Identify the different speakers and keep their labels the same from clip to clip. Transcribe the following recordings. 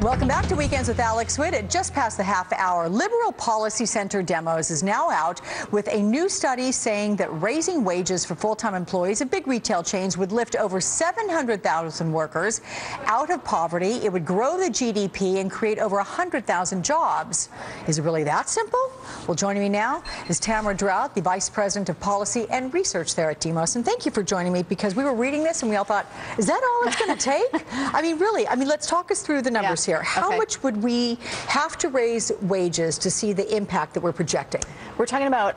Speaker 1: Welcome back to Weekends with Alex Witt. At just past the half hour, Liberal Policy Center Demos is now out with a new study saying that raising wages for full-time employees at big retail chains would lift over 700,000 workers out of poverty. It would grow the GDP and create over 100,000 jobs. Is it really that simple? Well, joining me now is Tamara Draut, the Vice President of Policy and Research there at Demos. And thank you for joining me, because we were reading this and we all thought, is that all it's going to take? I mean, really, let's talk us through the numbers here. How much would we have to raise wages to see the impact that we're projecting?
Speaker 2: We're talking about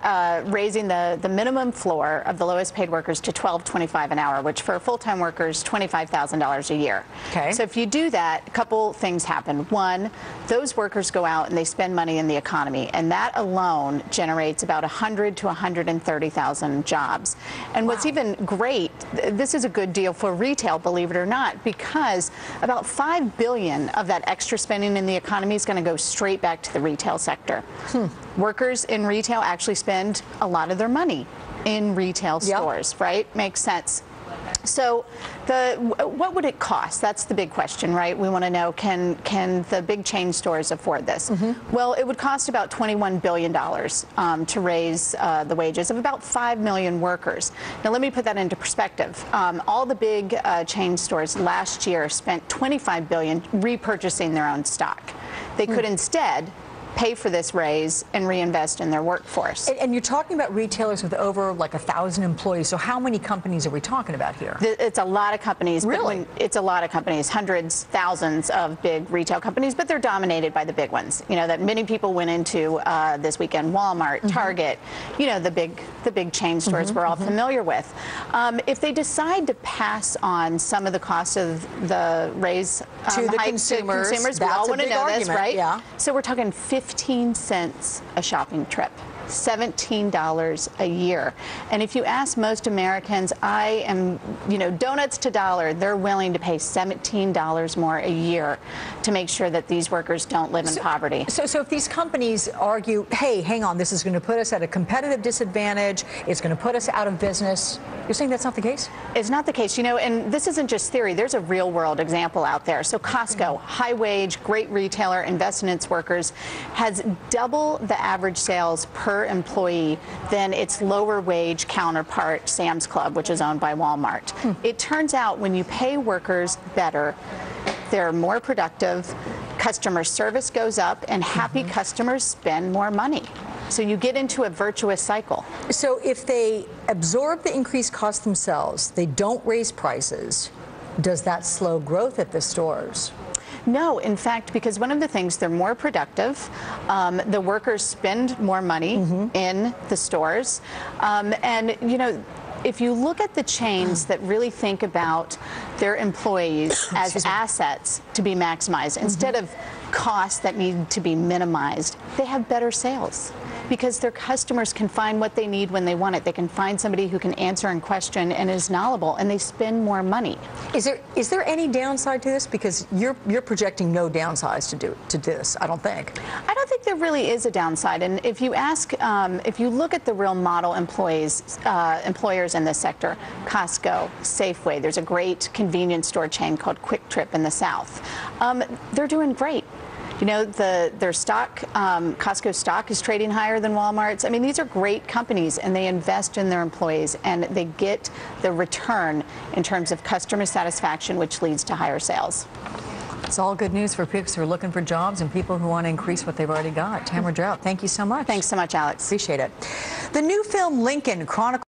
Speaker 2: raising the minimum floor of the lowest paid workers to $12.25 an hour, which for full-time workers, $25,000 a year. Okay. So if you do that, a couple things happen. One, those workers go out and they spend money in the economy, and that alone generates about 100 to 130,000 jobs. And what's even great, this is a good deal for retail, believe it or not, because about $5 billion of that extra spending in the economy is going to go straight back to the retail sector. Workers in retail actually spend a lot of their money in retail stores, right? Makes sense. So what would it cost? That's the big question, right? We want to know, can the big chain stores afford this? Well, it would cost about $21 billion to raise the wages of about 5 million workers. Now, let me put that into perspective. All the big chain stores last year spent $25 billion repurchasing their own stock. They could instead pay for this raise and reinvest in their workforce.
Speaker 1: And you're talking about retailers with over like 1,000 employees. So how many companies are we talking about here?
Speaker 2: It's a lot of companies.
Speaker 1: Really?
Speaker 2: It's a lot of companies, hundreds, thousands of big retail companies, but they're dominated by the big ones. You know, that many people went into this weekend: Walmart, Target, you know, the big chain stores we're all familiar with. If they decide to pass on some of the cost of the raise
Speaker 1: to the consumers,
Speaker 2: we all want to know this, right?
Speaker 1: Yeah.
Speaker 2: So we're talking 15 cents a shopping trip, $17 a year. And if you ask most Americans, I am, donuts to dollar, they're willing to pay $17 more a year to make sure that these workers don't live in poverty.
Speaker 1: So if these companies argue, hey, hang on, this is going to put us at a competitive disadvantage, it's going to put us out of business, you're saying that's not the case?
Speaker 2: It's not the case, and this isn't just theory. There's a real world example out there. So Costco, high wage, great retailer, invests in its workers, has double the average sales per employee than its lower wage counterpart, Sam's Club, which is owned by Walmart. It turns out when you pay workers better, they're more productive, customer service goes up, and happy customers spend more money. So you get into a virtuous cycle.
Speaker 1: So if they absorb the increased cost themselves, they don't raise prices, does that slow growth at the stores?
Speaker 2: No, in fact, because one of the things, they're more productive, the workers spend more money in the stores, and if you look at the chains that really think about their employees as assets to be maximized instead of costs that need to be minimized, they have better sales because their customers can find what they need when they want it. They can find somebody who can answer and question and is knowledgeable, and they spend more money.
Speaker 1: Is there any downside to this? Because you're projecting no downsides to this, I don't think.
Speaker 2: I don't think there really is a downside. And if you ask, if you look at the real model employers in this sector, Costco, Safeway, there's a great convenience store chain called Quick Trip in the South. They're doing great. Their stock, Costco stock is trading higher than Walmart's. I mean, these are great companies, and they invest in their employees, and they get the return in terms of customer satisfaction, which leads to higher sales.
Speaker 1: It's all good news for people who are looking for jobs and people who want to increase what they've already got. Tamara Draut, thank you so much.
Speaker 2: Thanks so much, Alex.
Speaker 1: Appreciate it. The new film Lincoln chronicles